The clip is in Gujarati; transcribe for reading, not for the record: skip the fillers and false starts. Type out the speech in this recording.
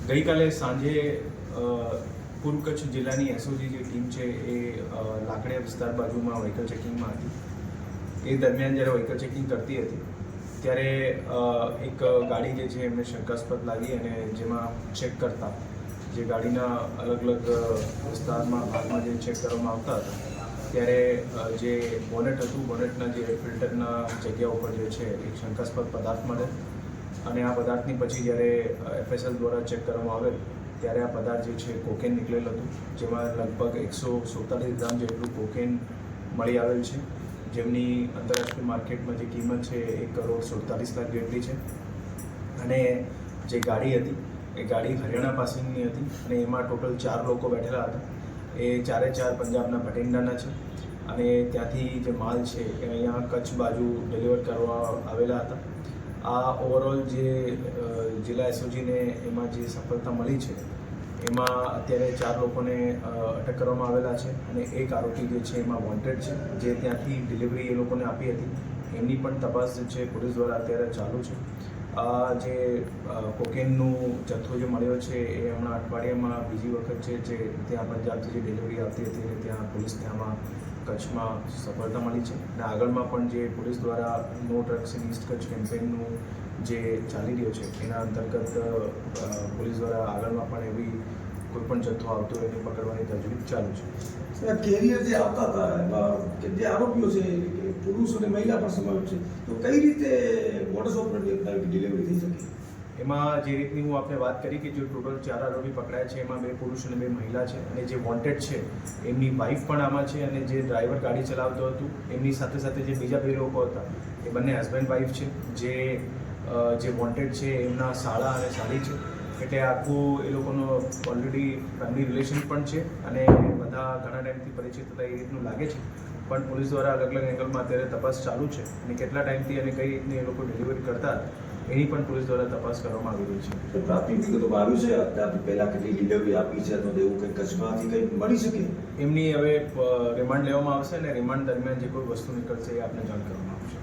ગઈકાલે સાંજે પૂર્વ કચ્છ જિલ્લાની એસઓજી જે ટીમ છે એ લાકડિયા વિસ્તાર બાજુમાં વ્હીકલ ચેકિંગમાં હતી। એ દરમિયાન જ્યારે વ્હીકલ ચેકિંગ કરતી હતી ત્યારે એક ગાડી જે છે એમને શંકાસ્પદ લાગી અને જેમાં ચેક કરતા જે ગાડીના અલગ અલગ વિસ્તારમાં ભાગમાં જે ચેક કરવામાં આવતા હતા ત્યારે જે બોનેટ હતું, બોનેટના જે ફિલ્ટરના જગ્યા ઉપર જે છે એક શંકાસ્પદ પદાર્થ મળે અને આ પદાર્થની પછી જ્યારે એફએસએલ દ્વારા ચેક કરવામાં આવેલ ત્યારે આ પદાર્થ જે છે કોકેન નીકળેલ હતું, જેમાં લગભગ 147 ગ્રામ જેટલું કોકેન મળી આવેલ છે, જેમની આંતરરાષ્ટ્રીય માર્કેટમાં જે કિંમત છે 1,47 લાખ જેટલી છે। અને જે ગાડી હતી એ ગાડી હરિયાણા પાસેની હતી અને એમાં ટોટલ 4 લોકો બેઠેલા હતા। એ ચારે ચાર પંજાબના ભટિંડાના છે અને ત્યાંથી જે માલ છે એ અહીંયા કચ્છ બાજુ ડિલિવર કરવા આવેલા હતા। આ ઓવરઓલ જે જિલ્લા એસઓજીને એમાં જે સફળતા મળી છે એમાં અત્યારે 4 લોકોને અટક કરવામાં આવેલા છે અને એક આરોપી જે છે એમાં વોન્ટેડ છે, જે ત્યાંથી ડિલિવરી એ લોકોને આપી હતી એમની પણ તપાસ જે છે પોલીસ દ્વારા અત્યારે ચાલુ છે। આ જે કોકેનનું જથ્થો જે મળ્યો છે એ હમણાં અઠવાડિયામાં બીજી વખત છે જે ત્યાં પંજાબથી જે ડિલિવરી આવતી હતી અને ત્યાં પોલીસને આમાં કચ્છમાં સફળતા મળી છે અને આગળમાં પણ જે પોલીસ દ્વારા no drugs in East Kutch કેમ્પેનનું જે ચાલી રહ્યો છે એના અંતર્ગત પોલીસ દ્વારા આગળમાં પણ એવી કોઈ પણ જથ્થો આવતો હોય એને પકડવાની તજવીજ ચાલુ છે। કેરિયર જે આવતા હતા એમાં જે આરોપીઓ છે પુરુષ અને મહિલા પણ સમાવેશ છે, તો કઈ રીતે મોડસ ઓપરેન્ડી ડિલિવરી થઈ શકે? એમાં જે રીતની હું આપને વાત કરી કે જે ટોટલ 4 આરોપી પકડાયા છે એમાં 2 પુરુષ અને 2 મહિલા છે અને જે વોન્ટેડ છે એમની વાઈફ પણ આમાં છે અને જે ડ્રાઈવર ગાડી ચલાવતો હતું એમની સાથે સાથે જે બીજા 2 લોકો હતા એ બંને હસબન્ડ વાઈફ છે। જે વોન્ટેડ છે એમના સાળા અને સાળી છે, એટલે આખું એ લોકોનો ઓલરેડી ફેમિલી રિલેશન પણ છે અને બધા ઘણા ટાઈમથી પરિચિત હતા એ રીતનું લાગે છે, પણ પોલીસ દ્વારા અલગ અલગ એંગલમાં અત્યારે તપાસ ચાલુ છે અને કેટલા ટાઈમથી અને કઈ રીતની એ લોકો ડિલિવરી કરતા એની પણ પોલીસ દ્વારા તપાસ કરવામાં આવી રહી છે। પ્રાથમિક વિગતોમાં આવ્યું છે અત્યારથી પહેલાં કેટલી ડિલિવરી આપી છે તો એવું કંઈ કચ્છમાંથી કંઈ મળી શકે? એમની હવે રિમાન્ડ લેવામાં આવશે અને રિમાન્ડ દરમિયાન જે કોઈ વસ્તુ નીકળશે એ આપને જાણ કરવામાં આવશે।